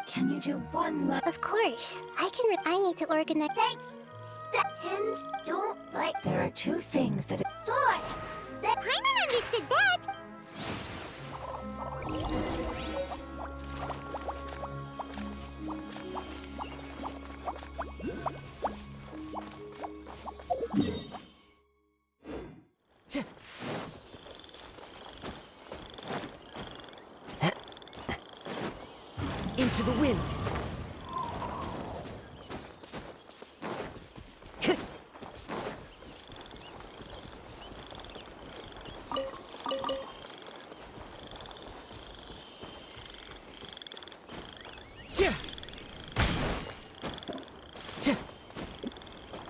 Can you do one last? Of course. I need to organize. Thank you. That tend don't like. There are two things that. Sword. Paimon understood that. Into the wind.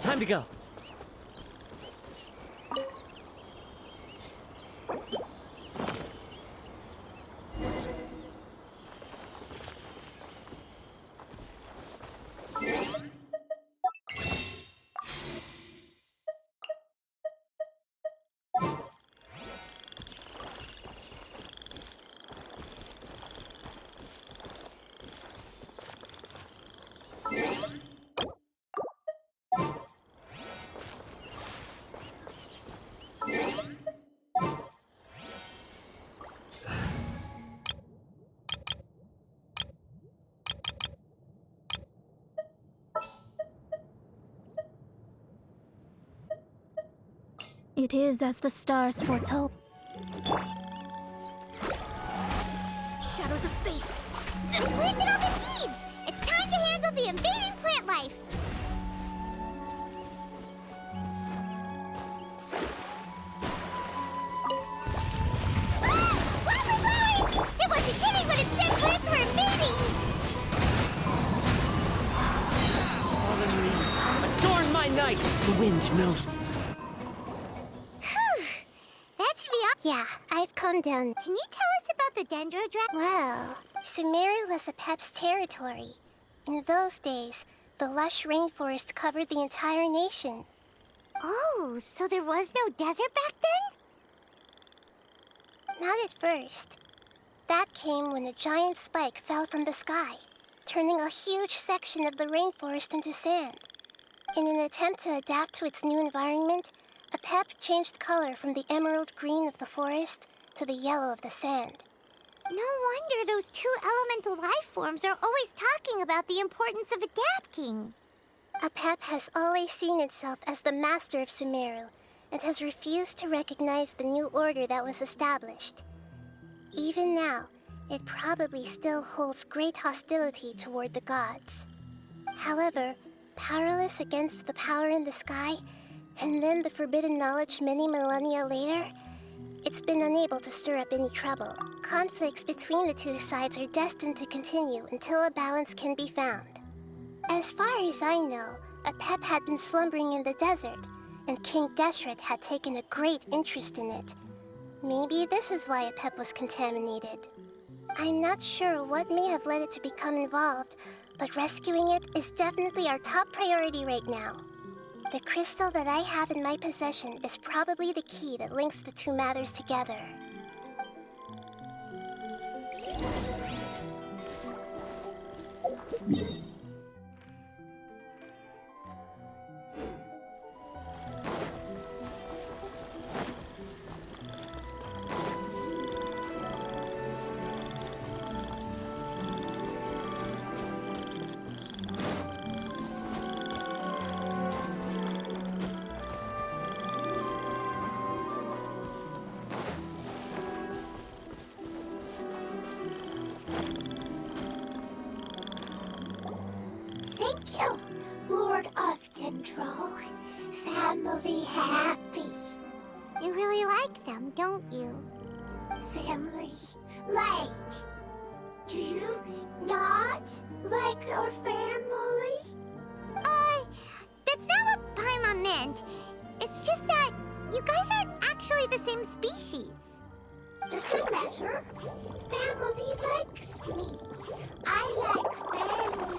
Time to go. It is as the stars foretold. Shadows of fate. Planted all the seeds! It's time to handle the invading plant life! Ah! Flowers! It wasn't hitting when it said plants were invading! Fallen leaves, adorn my night! The wind knows me. That should be all. Yeah, I've calmed down. Can you tell us about the Dendro Dragon? Well, Sumeru was a Pep's territory. In those days, the lush rainforest covered the entire nation. Oh, so there was no desert back then? Not at first. That came when a giant spike fell from the sky, turning a huge section of the rainforest into sand. In an attempt to adapt to its new environment, a Pep changed color from the emerald green of the forest to the yellow of the sand. No wonder those two elemental life forms are always talking about the importance of adapting. A Pep has always seen itself as the master of Sumeru and has refused to recognize the new order that was established. Even now, it probably still holds great hostility toward the gods. However, powerless against the power in the sky, and then the forbidden knowledge many millennia later, it's been unable to stir up any trouble. Conflicts between the two sides are destined to continue until a balance can be found. As far as I know, a Pep had been slumbering in the desert, and King Deshret had taken a great interest in it. Maybe this is why a Pep was contaminated. I'm not sure what may have led it to become involved, but rescuing it is definitely our top priority right now. The crystal that I have in my possession is probably the key that links the two matters together. Thank you, Lord of Dendro. Family happy. You really like them, don't you? Family like. Do you not like your family? That's not what Paimon meant. It's just that you guys aren't actually the same species. Doesn't matter. Family likes me. I like family.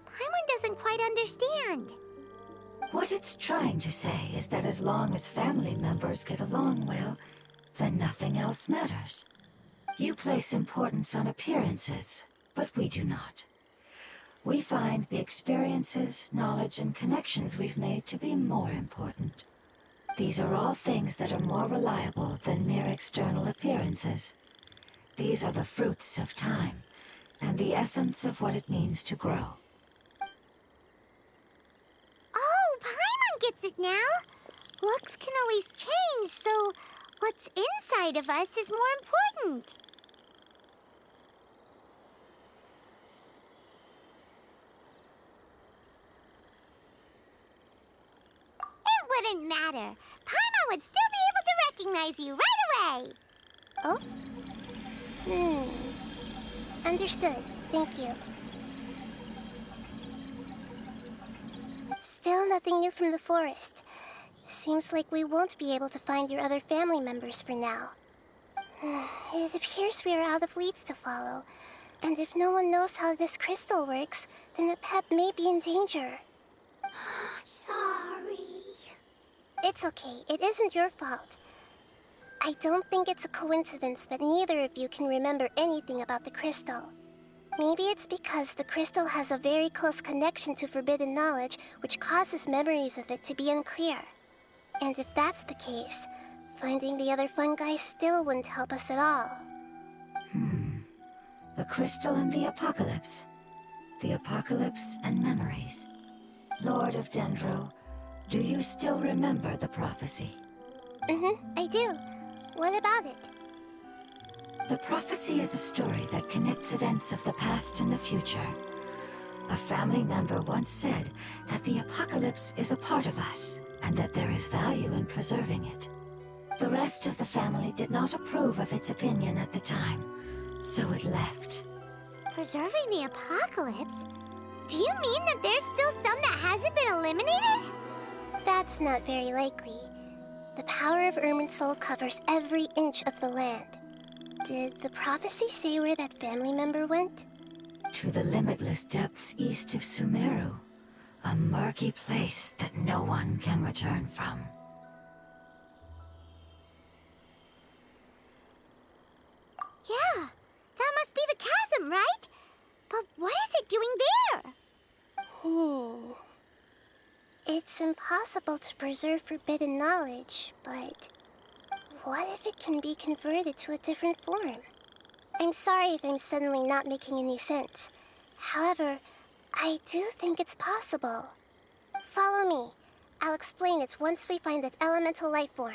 Paimon doesn't quite understand. What it's trying to say is that as long as family members get along well, then nothing else matters. You place importance on appearances, but we do not. We find the experiences, knowledge, and connections we've made to be more important. These are all things that are more reliable than mere external appearances. These are the fruits of time, and the essence of what it means to grow. Oh, Paimon gets it now! Looks can always change, so what's inside of us is more important. It wouldn't matter. Paimon would still be able to recognize you right away. Oh? Understood. Thank you. Still nothing new from the forest. Seems like we won't be able to find your other family members for now. It appears we are out of leads to follow. And if no one knows how this crystal works, then a pet may be in danger. Sorry. It's okay. It isn't your fault. I don't think it's a coincidence that neither of you can remember anything about the crystal. Maybe it's because the crystal has a very close connection to forbidden knowledge, which causes memories of it to be unclear. And if that's the case, finding the other fungi still wouldn't help us at all. The crystal and the apocalypse. The apocalypse and memories. Lord of Dendro, do you still remember the prophecy? I do. What about it? The prophecy is a story that connects events of the past and the future. A family member once said that the apocalypse is a part of us, and that there is value in preserving it. The rest of the family did not approve of its opinion at the time, so it left. Preserving the apocalypse? Do you mean that there's still some that hasn't been eliminated? That's not very likely. The power of Irminsul covers every inch of the land. Did the prophecy say where that family member went? To the limitless depths east of Sumeru. A murky place that no one can return from. Yeah, that must be the chasm, right? But what is it doing there? It's impossible to preserve forbidden knowledge, but what if it can be converted to a different form? I'm sorry if I'm suddenly not making any sense. However, I do think it's possible. Follow me. I'll explain it once we find that elemental life form.